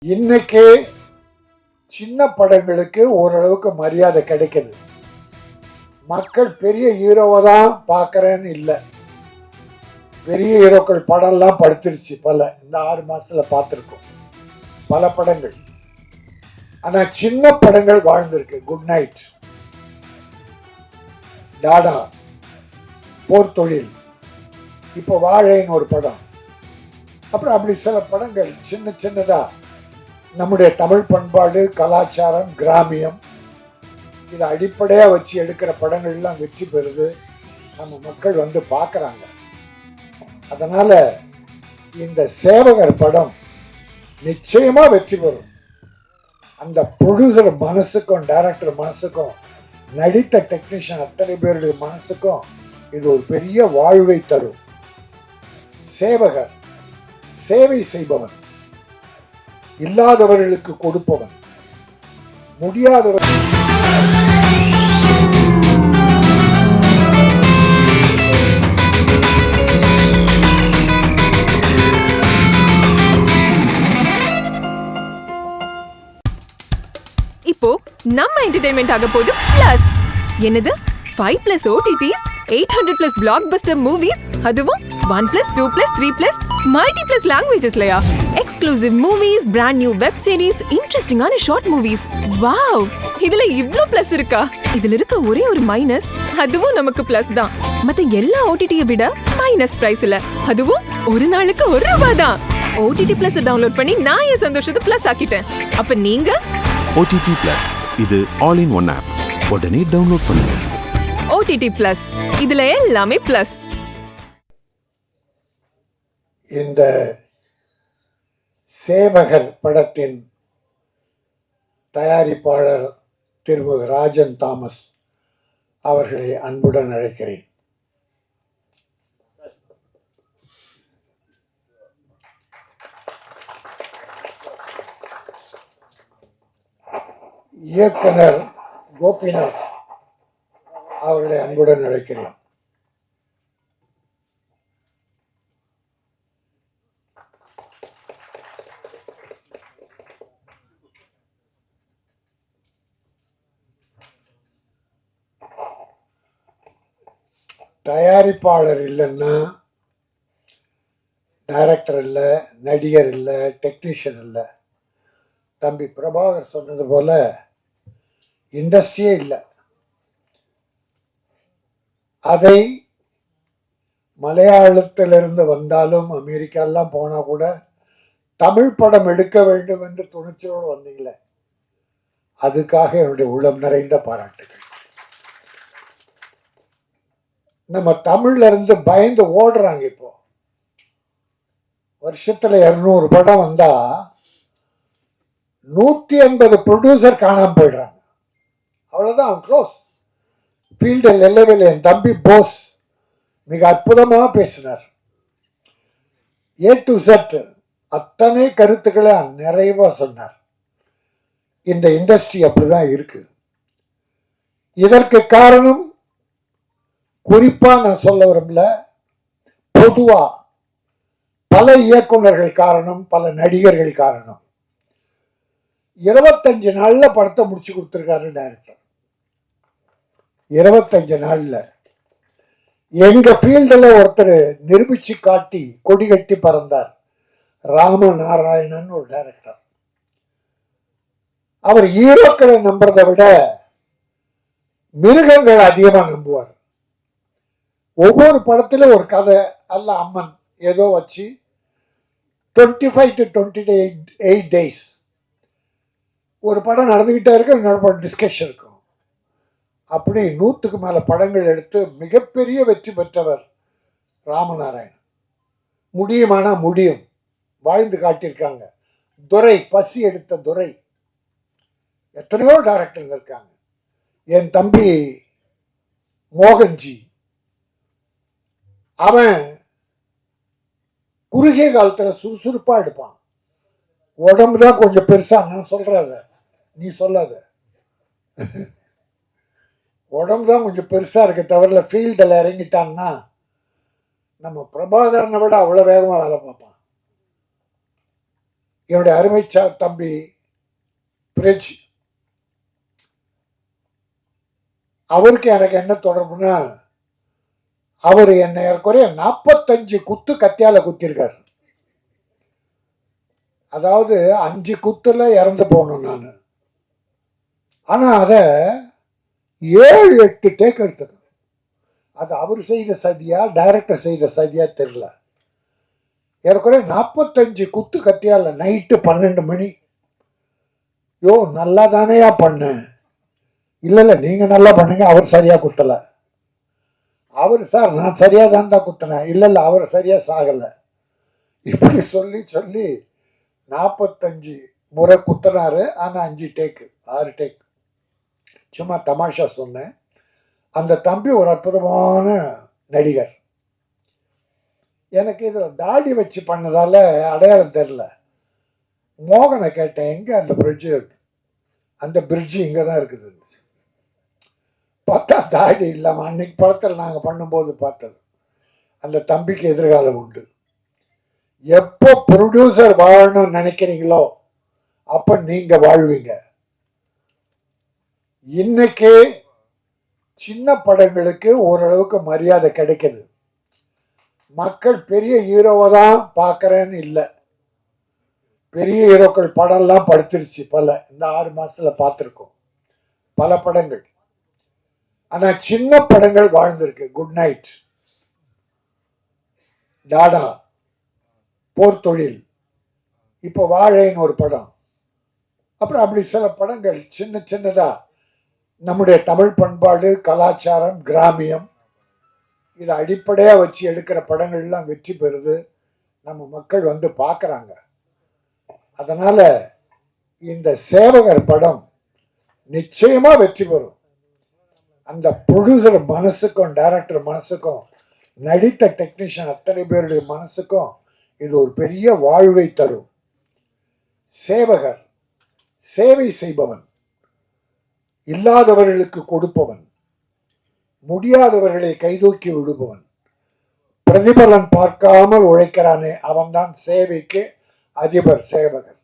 இன்னைக்கு சின்ன படங்களுக்கு ஓரளவுக்கு மரியாதை கிடைக்குது. மக்கள் பெரிய ஹீரோவை தான் பார்க்கறேன்னு இல்லை, பெரிய ஹீரோக்கள் படம்லாம் படுத்துருச்சு. இந்த 6 மாசத்துல பார்த்துருக்கோம் பல படங்கள். ஆனா சின்ன படங்கள் வாழ்ந்திருக்கு. குட் நைட், டாடா, போர் தொழில், இப்போ வாழைன்னு ஒரு படம், அப்புறம் அப்படி சில படங்கள் சின்ன சின்னதா நம்முடைய தமிழ் பண்பாடு, கலாச்சாரம், கிராமியம் இதை அடிப்படையாக வச்சு எடுக்கிற படங்கள்லாம் வெற்றி பெறுது. நம்ம மக்கள் வந்து பார்க்குறாங்க. அதனால இந்த சேவகர் படம் நிச்சயமா வெற்றி பெறும். அந்த ப்ரொடியூசர் மனசுக்கும் டைரக்டர் மனசுக்கும் நடித்த டெக்னீஷியன் அத்தனை பேருடைய மனசுக்கும் இது ஒரு பெரிய வாழ்வை தரும். சேவகர் சேவை செய்பவன், இல்லாதவர்களுக்கு கொடுப்பவன், முடியாதவர். இப்போ நம்ம என்டர்டைன்மெண்ட் ஆக போகுது பிளஸ். என்னது 5+ OTTs, 800+ blockbuster movies, அதுவும் 1+, 2+, 3+, multi+ languagesலயா? Exclusive movies, brand new web series, இன்ட்ரெஸ்டிங்கான ஷார்ட் மூவிஸ். வாவ், இதுல இவ்ளோ பிளஸ் இருக்கா? இதுல இருக்க ஒரே ஒரு மைனஸ், அதுவும் நமக்கு பிளஸ் தான். மத்த எல்லா OTT-யை விட மைனஸ் பிரைஸ்ல, அதுவும் ஒரு நாளுக்கு ₹1 தான். OTT Plus டவுன்லோட் பண்ணி நான் என் சந்தோஷத்தை பிளஸ் ஆக்கிட்டேன். அப்ப நீங்க OTT Plus, இது ஆல் இன் ஒன் ஆப். உடனே டவுன்லோட் பண்ணுங்க. OTT Plus, இதுல எல்லாமே பிளஸ். இந்த சேவகர் படத்தின் தயாரிப்பாளர் திருமதி ராஜன் தாமஸ் அவர்களை அன்புடன் அழைக்கிறேன். இயக்குனர் கோபிநாத் அவர்களை அன்புடன் அழைக்கிறேன். தயாரிப்பாளர் இல்லைன்னா டைரக்டர் இல்லை, நடிகர் இல்லை, டெக்னீஷியன் இல்லை. தம்பி பிரபாகர் சொன்னது போல இண்டஸ்ட்ரியே இல்லை. அதை மலையாளத்திலிருந்து வந்தாலும் அமெரிக்காலாம் போனால் கூட தமிழ் படம் எடுக்க வேண்டும் என்று துணிச்சலோடு வந்தீங்களே, அதுக்காக என்னுடைய உள்ளம் நிறைந்த பாராட்டுகள். நம்ம தமிழ்ல இருந்து பயந்து ஓடுறாங்க. இப்போ வருஷத்துல 200 படம் வந்தா 180 ப்ரொடியூசர் காணாம போயிடுறாங்க. அவ்வளவுதான், அவன் க்ளோஸ். ஃபீல்டில் எல்லவில் என் தம்பி போஸ் மிக அற்புதமாக பேசினார். A to Z அத்தனை கருத்துக்களை நிறைவா சொன்னார். இந்த இண்டஸ்ட்ரி அப்படிதான் இருக்கு. இதற்கு காரணம் குறிப்பா நான் சொல்ல விரும்பல, பொதுவா பல இயக்குநர்கள் காரணம், பல நடிகர்கள் காரணம். 25 நாள்ல படத்தை முடிச்சு கொடுத்திருக்காரு டைரக்டர். 25 நாள்ல. எங்க ஃபீல்டில் ஒருத்தர் நிரூபிச்சு காட்டி கொடி கட்டி பறந்தார். ராமநாராயணன் ஒரு டைரக்டர். அவர் ஹீரோக்களை நம்புறதை விட மிருகங்கள் அதிகமா நம்புவார். ஒவ்வொரு படத்திலும் ஒரு கதை அல்ல அம்மன் ஏதோ வச்சு 25 to 28 days ஒரு படம் நடந்துகிட்டே இருக்கு, இன்னொரு படம் டிஸ்கஷன் இருக்கும். அப்படி 100க்கு மேல படங்கள் எடுத்து மிகப்பெரிய வெற்றி பெற்றவர் ராமநாராயணன். முடியுமானா முடியும், வாழ்ந்து காட்டியிருக்காங்க. துரை, பசி எடுத்த துரை, எத்தனையோ டைரக்டர்கள் இருக்காங்க. என் தம்பி மோகன்ஜி, அவன் குறுகிய காலத்துல சுறுசுறுப்பா எடுப்பான். உடம்புதான் கொஞ்சம் பெருசா, நான் சொல்றத நீ சொல்லாத, உடம்புதான் கொஞ்சம் பெருசா இருக்க தவிர ஃபீல்டில் இறங்கிட்டான்னா நம்ம பிரபாகரனை விட அவ்வளவு வேகமா வேலை பார்ப்பான். என்னுடைய தம்பி பிரிட்ஜ், அவருக்கு எனக்கு என்ன தொடர்புனா, அவர் என்னை ஏற்குறைய 45 குத்து கத்தியால குத்திருக்காரு. அதாவது 5 குத்துல இறந்து போகணும் நான். ஆனா அத 7-8 டேக் எடுத்தது. அது அவர் செய்த சதியா டைரக்டர் செய்த சதியா தெரியல. ஏற்குறைய 45 குத்து கத்தியால நைட்டு 12 மணி. யோ நல்லா தானேயா பண்ண? இல்ல நீங்க நல்லா பண்ணுங்க, அவர் சரியா குத்தல. அவர் சார் நான் சரியா தான் குத்தினேன். இல்ல அவர் சரியா சாகல. இப்படி சொல்லி சொல்லி 45 முறை குத்தினாரு. ஆனா 5 டேக்கு 6 டேக். சும்மா தமாஷா சொன்னேன். அந்த தம்பி ஒரு அற்புதமான நடிகர். எனக்கு இதுல தாடி வச்சு பண்ணதால அடையாளம் தெரியல. மோகனை கேட்டேன், எங்க அந்த பிரிட்ஜு? அந்த பிரிட்ஜு இங்க தான் இருக்குது. பார்த்தா தாடி இல்லாம அன்னைக்கு படத்தில் நாங்கள் பண்ணும்போது பார்த்தது. அந்த தம்பிக்கு எதிர்காலம் உண்டு. எப்போ ப்ரொடியூசர் வாழணும்னு நினைக்கிறீங்களோ அப்ப நீங்க வாழ்வீங்க. இன்னைக்கு சின்ன படங்களுக்கு ஓரளவுக்கு மரியாதை கிடைக்குது. மக்கள் பெரிய ஹீரோவை தான் பார்க்கறேன்னு இல்லை. பெரிய ஹீரோக்கள் படம்லாம் படுத்துருச்சு. இந்த 6 மாசத்துல பார்த்துருக்கோம் பல படங்கள். ஆனா சின்ன படங்கள் வாழ்ந்திருக்கு. குட் நைட், டாடா, போர் தொழில், இப்போ வாழைன்னு ஒரு படம், அப்புறம் அப்படி சில படங்கள் சின்ன சின்னதா நம்முடைய தமிழ் பண்பாடு, கலாச்சாரம், கிராமியம் இதை அடிப்படையா வச்சு எடுக்கிற படங்கள்லாம் வெற்றி பெறுது. நம்ம மக்கள் வந்து பார்க்கறாங்க. அதனால இந்த சேவகர் படம் நிச்சயமா வெற்றி பெறும். அந்த ப்ரொடியூசர் மனசுக்கும் டைரக்டர் மனசுக்கும் நடித்த டெக்னீஷியன் அத்தனை பேருடைய மனசுக்கும் இது ஒரு பெரிய வாழ்வை தரும். சேவகர் சேவை செய்பவன், இல்லாதவர்களுக்கு கொடுப்பவன், முடியாதவர்களை கைதூக்கி விடுபவன், பிரதிபலன் பார்க்காமல் உழைக்கிறானே அவன்தான் சேவைக்கு அதிபர் சேவகர்.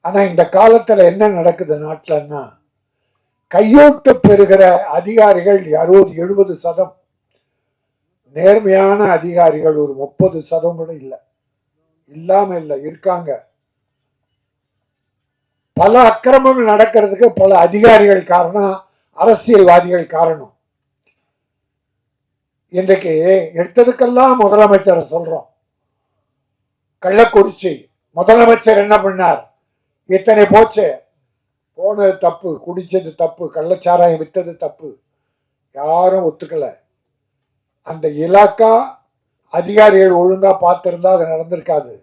ஆனா இந்த காலத்துல என்ன நடக்குது நாட்டிலன்னா, கையூட்டு பெறுகிற அதிகாரிகள் 60-70%, நேர்மையான அதிகாரிகள் ஒரு 30% கூட இல்லை. இல்லாம இல்லை, இருக்காங்க. பல அக்கிரமங்கள் நடக்கிறதுக்கு பல அதிகாரிகள் காரணம், அரசியல்வாதிகள் காரணம். இன்றைக்கு எடுத்ததுக்கெல்லாம் முதலமைச்சரை சொல்றோம். கள்ளக்குறிச்சி முதலமைச்சர் என்ன பண்ணார்? இத்தனை போச்சு, போனது தப்பு, குடிச்சது தப்பு, கள்ளச்சாராயம் வித்தது தப்பு, யாரும் ஒத்துக்கல. அந்த இலாக்கா அதிகாரிகள் ஒழுங்கா பார்த்திருந்தா அது நடந்திருக்காது.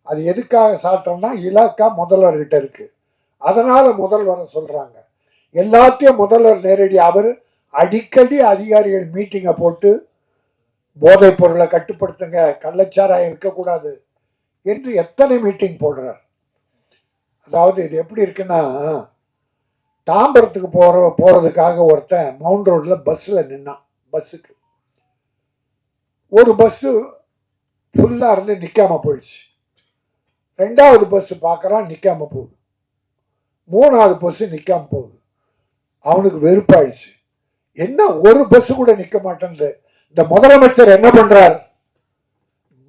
அது எதுக்காக சாட்டோம்னா, இலாக்கா முதல்வர்கிட்ட இருக்கு. அதனால முதல்வரை சொல்றாங்க. எல்லாத்தையும் முதல்வர் நேரடி. அவர் அடிக்கடி அதிகாரிகள் மீட்டிங்கை போட்டு போதைப் பொருளை கட்டுப்படுத்துங்க, கள்ளச்சாராயம் இருக்கக்கூடாது என்று எத்தனை மீட்டிங் போடுறார். அதாவது இது எப்படி இருக்குன்னா, தாம்பரத்துக்கு போறதுக்காக ஒருத்தன் மவுண்ட் ரோட்ல பஸ்ல நின்னான். பஸ்ஸுக்கு ஒரு பஸ் ஃபுல்லா இருந்து நிக்காம போயிடுச்சு. 2வது பஸ் பார்க்கறான், நிக்காம போகுது. 3வது பஸ் நிக்காம போகுது. அவனுக்கு வெறுப்பாயிடுச்சு. என்ன ஒரு பஸ் கூட நிக்க மாட்டேன்னு. இந்த முதலமைச்சர் என்ன பண்றார்?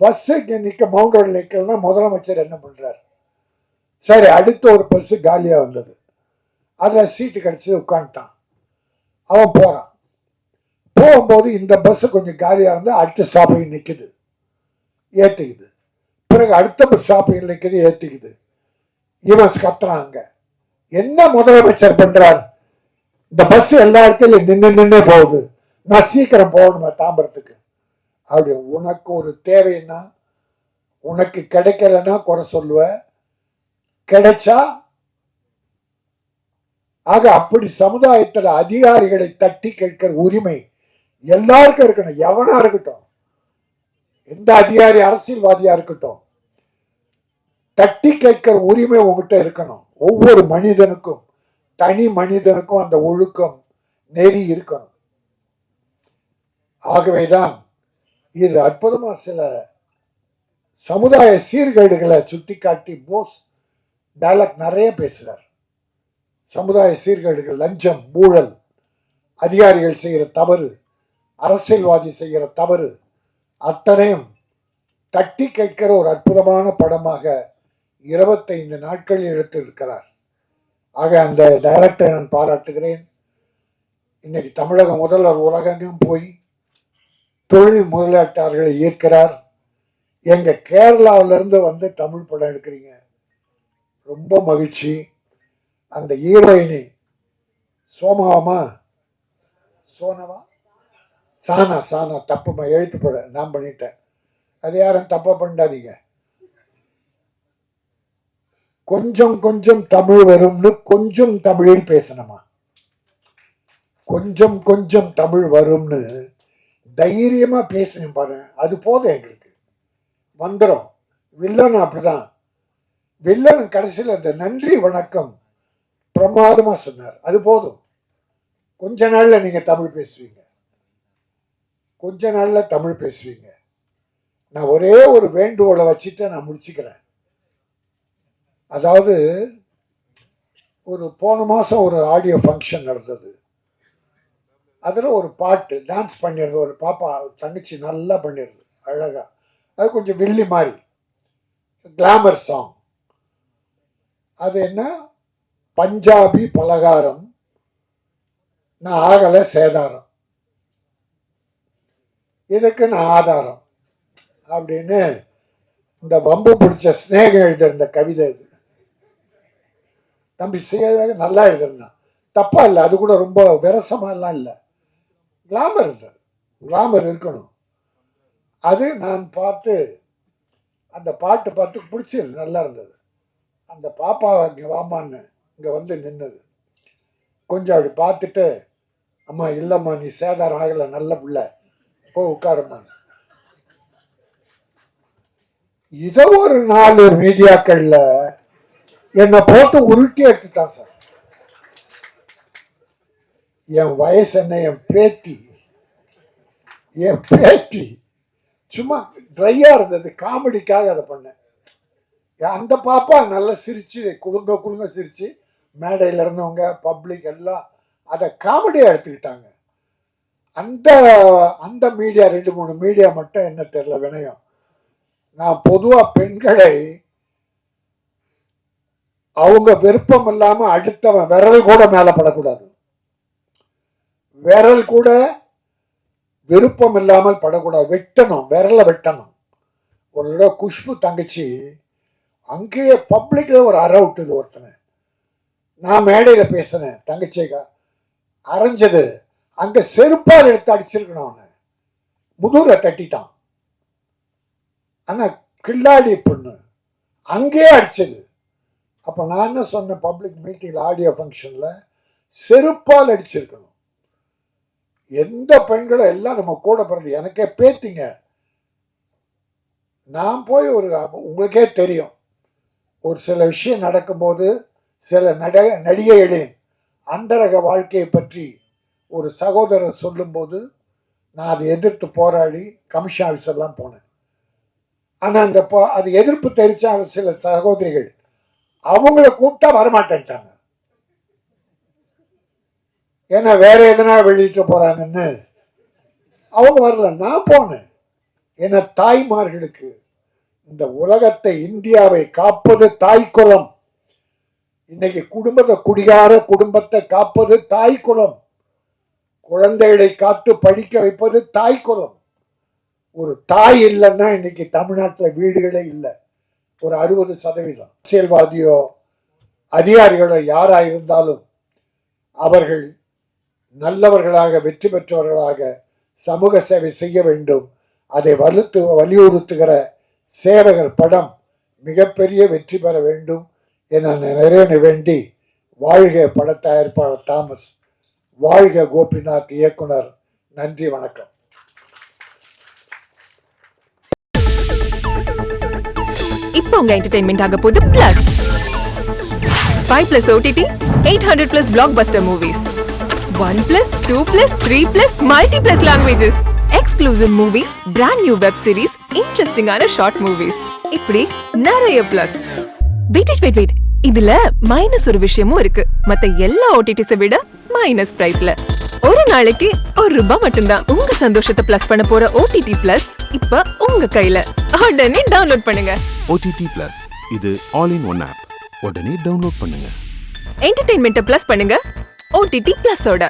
பஸ் இங்க நிக்க மவுண்ட் ரோட்ல நிக்கலன்னா முதலமைச்சர் என்ன பண்றார்? சரி, அடுத்த ஒரு பஸ் காலியா வந்தது. அதுல சீட்டு கிடைச்சி உட்காந்துட்டான். அவன் போறான். போகும்போது இந்த பஸ் கொஞ்சம் காலியா இருந்து அடுத்த ஸ்டாப்பிங் நிக்குது, ஏத்திக்குது. பிறகு அடுத்த பஸ் ஸ்டாப்பிங் நிக்குது, ஏத்திக்குது. இவன் கத்துறாங்க. என்ன முதலமைச்சர் பண்றார்? இந்த பஸ் எல்லா இடத்துலயும் நின்று போகுது, நான் சீக்கிரம் போகணுமா தாம்பரத்துக்கு? அப்படி உனக்கு ஒரு தேவைன்னா, உனக்கு கிடைக்கலன்னா குறை சொல்லுவ, கிடைச்சா. ஆக அப்படி சமுதாயத்தில் அதிகாரிகளை தட்டி கேட்கிற உரிமை எல்லாருக்கும் இருக்கணும். எவனா இருக்கட்டும், எந்த அதிகாரி அரசியல்வாதியா இருக்கட்டும், தட்டி கேட்கிற உரிமை உங்ககிட்ட இருக்கணும். ஒவ்வொரு மனிதனுக்கும், தனி மனிதனுக்கும் அந்த ஒழுக்கம் நெறி இருக்கணும். ஆகவேதான் இது அற்புதமா சில சமுதாய சீர்கேடுகளை சுட்டி காட்டி போஸ் டயலாக் நிறைய பேசுகிறார். சமுதாய சீர்கேடுகள், லஞ்சம், ஊழல், அதிகாரிகள் செய்கிற தவறு, அரசியல்வாதி செய்கிற தவறு அத்தனையும் தட்டி கேட்கிற ஒரு அற்புதமான படமாக 25 நாட்களில் எடுத்திருக்கிறார். ஆக அந்த டைரக்டரை நான் பாராட்டுகிறேன். இன்னைக்கு தமிழக முதல்வர் உலகெங்கும் போய் தொழில் முதலீட்டாளர்களை ஈர்க்கிறார். எங்க கேரளாவிலிருந்து வந்து தமிழ் படம் எடுக்கிறீங்க, ரொம்ப மகிழ்ச்சி. அந்த ஹீரோயினி சோனவா சானா தப்புமா எழுத்து போட நான் பண்ணிட்டேன். அது யாரும் தப்பா பண்ணாதீங்க. கொஞ்சம் கொஞ்சம் தமிழ் வரும்னு கொஞ்சம் தமிழில் பேசணுமா, கொஞ்சம் கொஞ்சம் தமிழ் வரும்னு தைரியமா பேசணும் பாருங்க. அது போதும், எங்களுக்கு வந்துடும். வில்லன் அப்படிதான். வில்லன் கடைசியில் அந்த நன்றி வணக்கம் பிரமாதமா சொன்னார். அது போதும். கொஞ்ச நாள்ல நீங்க தமிழ் பேசுவீங்க, கொஞ்ச நாள்ல தமிழ் பேசுவீங்க. நான் ஒரே ஒரு வேண்டுகோளை வச்சுட்டு நான் முடிச்சுக்கிறேன். அதாவது ஒரு போன மாசம் ஒரு ஆடியோ ஃபங்க்ஷன் நடந்தது. அதில் ஒரு பாட்டு டான்ஸ் பண்ணிடுறது, ஒரு பாப்பா தங்கச்சி நல்லா பண்ணிடுது அழகா. அது கொஞ்சம் வில்லி மாதிரி கிளாமர் சாங். அது என்ன, பஞ்சாபி பலகாரம் நான் ஆகலை சேதாரம், இதுக்கு நான் ஆதாரம் அப்படின்னு இந்த வம்பு பிடிச்ச ஸ்நேகம் எழுதிருந்த கவிதை. இது தம்பி சேதாக நல்லா எழுதிருந்தான், தப்பா இல்லை. அது கூட ரொம்ப விரசமாலாம் இல்லை, கிளாமர் இருந்தது. கிளாமர் இருக்கணும். அது நான் பார்த்து அந்த பாட்டு பார்த்து பிடிச்சிருது, நல்லா இருந்தது. அந்த பாப்பா இங்கே வாமான்னு இங்கே வந்து நின்னது. கொஞ்சம் அப்படி பார்த்துட்டு, அம்மா இல்லைம்மா நீ சேதாரம் ஆகலை, நல்ல பிள்ளை, போ உட்காருமா. இதோ ஒரு 4 மீடியாக்கள்ல என்னை போட்டு உருட்டி எடுத்துட்டான் சார். என் வயசு என்ன, என் பேத்தி சும்மா ட்ரையா இருந்தது, காமெடிக்காக அதை பண்ணேன். அந்த பாப்பா நல்லா சிரிச்சு குழுங்க சிரிச்சு, மேடையில் இருந்தவங்க பப்ளிக் எல்லாம் அதை காமெடியா எடுத்துக்கிட்டாங்க. அந்த மீடியா 2-3 மீடியா மட்டும் என்ன தெரியல வினயம். நான் பொதுவா பெண்களை அவங்க விருப்பம் இல்லாம அடுத்தவன் விரல் கூட மேல படக்கூடாது, விரல் கூட விருப்பம் இல்லாமல் படக்கூடாது, வெட்டணும், விரலை வெட்டணும். ஒரு தடவை குஷ்பு தங்கச்சி அங்கேயே பப்ளிக்ல ஒரு அறை விட்டுது ஒருத்தனை. நான் மேடையில பேசினேன், தங்கச்சிக்கா அரைஞ்சது, அங்க செருப்பால் எடுத்து அடிச்சிருக்கணும், அவனை முதுகுல தட்டிட்டான். ஆனா கில்லாடி பொண்ணு அங்கேயே அடிச்சது. அப்ப நான் என்ன சொன்னேன், பப்ளிக் மீட்டிங்ல ஆடியோ ஃபங்க்ஷன்ல செருப்பால் அடிச்சிருக்கணும். எந்த பெண்களும் எல்லாம் நம்ம கூட பிறந்து எனக்கே பேத்திங்க. நான் போய் உங்களுக்கே தெரியும், ஒரு சில விஷயம் நடக்கும்போது சில நடிகைகளின் அந்தரக வாழ்க்கையை பற்றி ஒரு சகோதரர் சொல்லும்போது நான் அதை எதிர்த்து போராடி கமிஷன் ஆஃபீஸ் எல்லாம் போனேன். ஆனால் அது எதிர்ப்பு தெரிவிச்ச சில சகோதரிகள் அவங்கள கூப்பிட்டா வரமாட்டேன்ட்டாங்க. ஏன்னா வேற எதனா வெளியிட்டு போறாங்கன்னு அவங்க வரல. நான் போனேன். ஏன்னா தாய்மார்களுக்கு இந்த உலகத்தை, இந்தியாவை காப்பது தாய்க்குலம். இன்னைக்கு குடிகார குடும்பத்தை காப்பது தாய்க்குலம். குழந்தைகளை காத்து படிக்க வைப்பது தாய்க்குலம். ஒரு தாய் இல்லைன்னா இன்னைக்கு தமிழ்நாட்டில் வீடுகளே இல்லை. ஒரு 60%. அரசியல்வாதியோ அதிகாரிகளோ யாராக இருந்தாலும் அவர்கள் நல்லவர்களாக, வெற்றி பெற்றவர்களாக சமூக சேவை செய்ய வேண்டும். அதை வலியுறுத்துகிற சேவகர் படம் மிகப்பெரிய வெற்றி பெற வேண்டும் என நிறைவேற வேண்டி, வாழ்க பட தயாரிப்பாளர் தாமஸ், வாழ்க கோபிநாத் இயக்குனர். நன்றி, வணக்கம். இப்போ உங்க என்டர்டெயின்மெண்ட் ஆக போகுது plus 5+ OTT, 800+ blockbuster movies, 1+, 2+, 3+, multi+ languages, exclusive movies, brand new web series, interesting இன்ட்ரெஸ்டிங்கான ஷார்ட் மூவிஸ், இப்படி நிறைய பிளஸ். வெயிட், இதுல மைனஸ் ஒரு விஷயமும் இருக்கு. மத்த எல்லா ஓடிடிஸை விட மைனஸ் பிரைஸ்ல ஒரு நாளைக்கு ₹1 மட்டும்தான். உங்க சந்தோஷத்தை பிளஸ் பண்ண போற ஓடிடி பிளஸ் இப்ப உங்க கையில. உடனே டவுன்லோட் பண்ணுங்க. OTT Plus இது ஆல் இன் ஒன் ஆப். உடனே டவுன்லோட் பண்ணுங்க. என்டர்டெயின்மெண்ட்டை பிளஸ் பண்ணுங்க ஓடிடி பிளஸோட.